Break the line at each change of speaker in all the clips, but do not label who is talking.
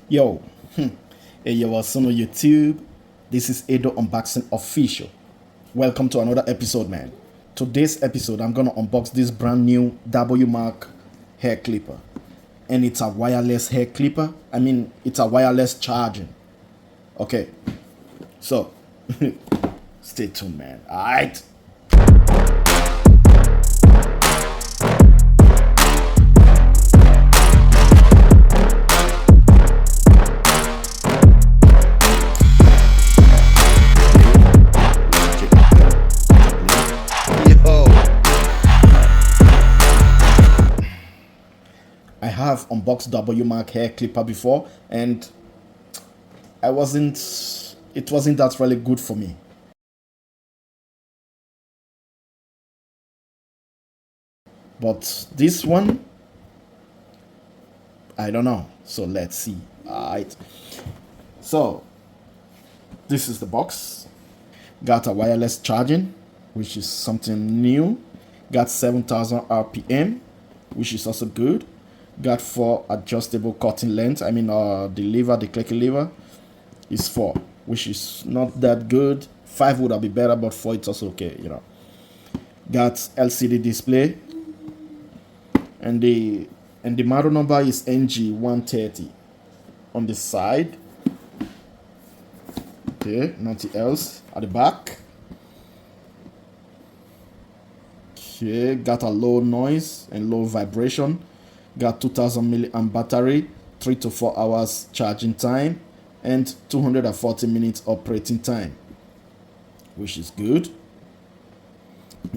Yo, hey yo, what's on YouTube? This is Edo Unboxing Official. Welcome to another episode, man. Today's episode, I'm gonna unbox this brand new Wmark hair clipper, and it's a wireless hair clipper. I mean, it's a wireless charging. Okay, so stay tuned, man. All right. Yo, I have unboxed Wmark hair clipper before, and I wasn't. It wasn't that really good for me. But this one, I don't know. So let's see. Alright. So this is the box. Got a wireless charging, which is something new. Got 7,000 RPM, which is also good. Got 4 adjustable cutting lengths. I mean, the lever, the clicky lever, is 4, which is not that good. 5 would have been better, but 4 it's also okay, you know. Got LCD display, and the model number is NG 130 on the side. Okay, nothing else at the back. Okay, got a low noise and low vibration. Got 2000 milliamp battery, 3 to 4 hours charging time, and 240 minutes operating time, which is good.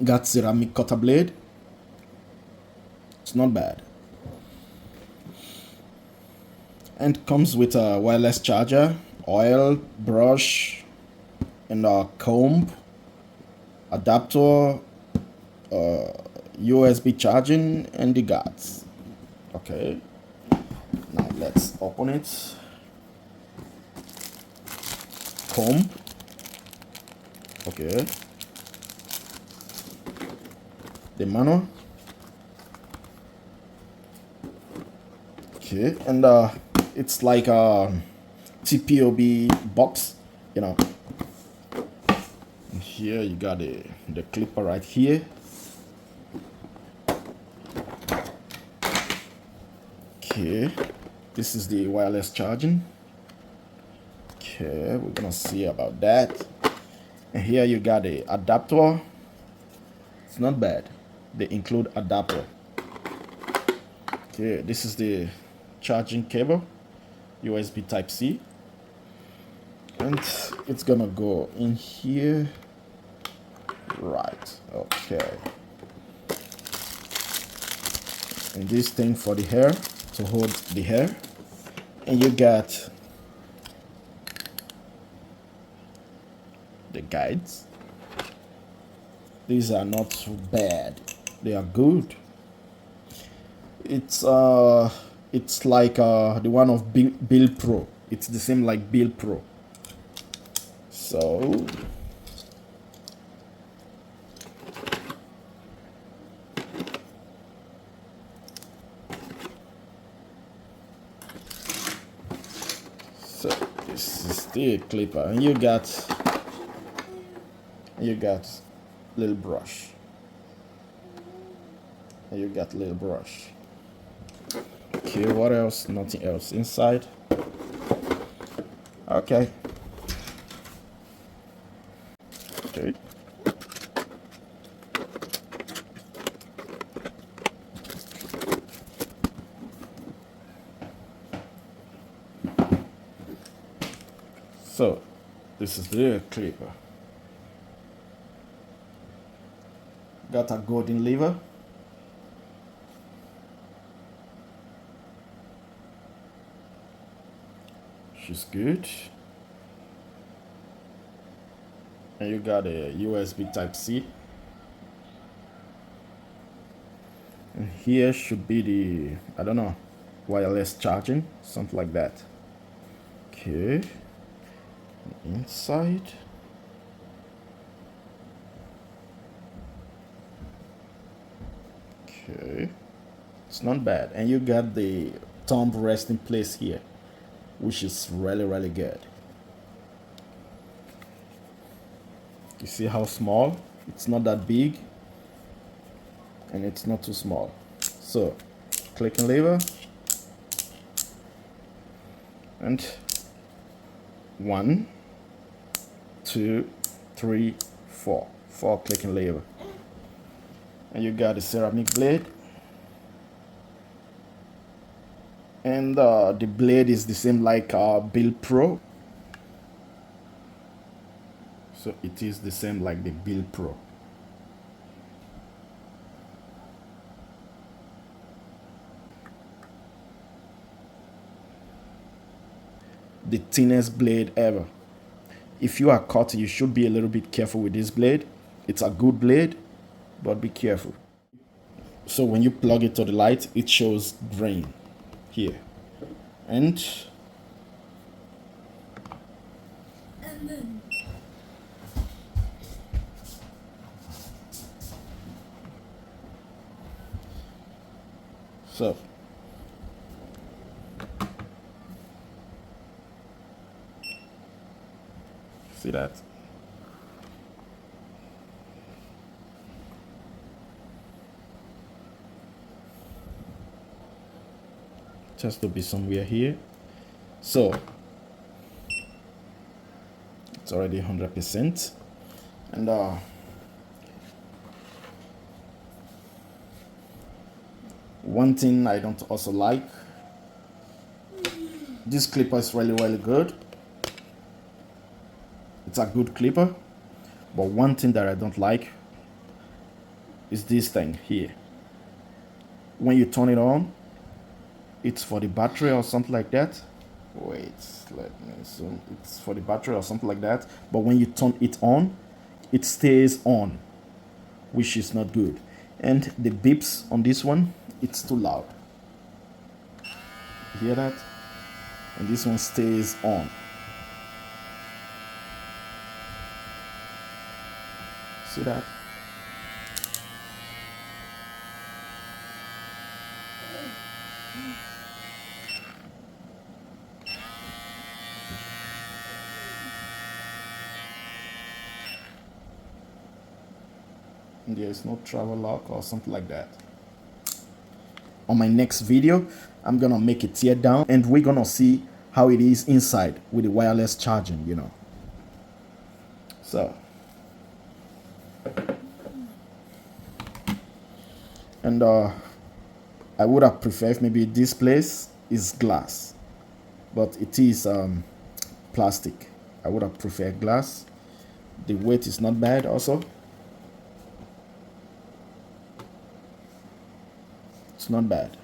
Got ceramic cutter blade. It's not bad. And comes with a wireless charger, oil, brush, and a comb, adapter, USB charging, and the guards. Okay, now let's open it. Comb. Okay. The manual. Okay, and it's like a TPOB box, you know. And here you got the clipper right here. Okay, this is the wireless charging. Okay, we're gonna see about that. And here you got the adapter. It's not bad. They include adapter. Okay, this is the charging cable, USB Type C, and it's gonna go in here. Right. Okay. And this thing for the hair, to hold the hair, and you got the guides. These are not too bad. They are good. It's like the one of Bill Pro. It's the same like Bill Pro. So this is the clipper, and you got little brush. And you got little brush. Okay, what else? Nothing else inside. Okay. Okay. So, this is the clipper. Got a golden lever. She's good. And you got a USB Type C. And here should be the, I don't know, wireless charging, something like that. Okay. Inside. Okay. It's not bad. And you got the thumb resting place here. which is really good. You see how small? It's not that big, and it's not too small. So clicking lever, and 1, 2, 3, 4 clicking lever, and you got a ceramic blade, and the blade is the same like Build Pro. So it is the same like the Build Pro. The thinnest blade ever. If you are cutting, you should be a little bit careful with this blade. It's a good blade, but be careful. So when you plug it to the light, it shows green here. And so see that? Just to be somewhere here. So it's already 100%. And one thing I don't also like, this clipper is really good. It's a good clipper, but one thing that I don't like is this thing here. When you turn it on, it's for the battery or something like that. Wait, let me zoom. It's for the battery or something like that. But when you turn it on, it stays on, which is not good. And the beeps on this one, it's too loud. You hear that? And this one stays on. See that? And there is no travel lock or something like that. On my next video, I'm gonna make a tear down and we're gonna see how it is inside with the wireless charging, you know. So, and I would have preferred maybe this place is glass, but it is plastic. I would have preferred glass. The weight is not bad also. It's not bad.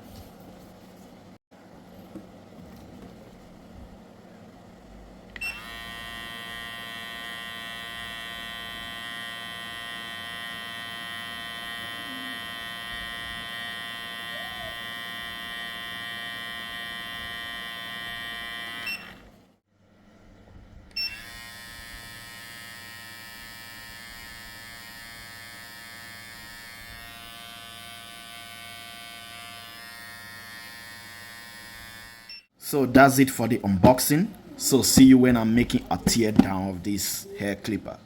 So that's it for the unboxing. So see you when I'm making a tear down of this hair clipper.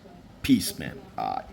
Peace, man. All right.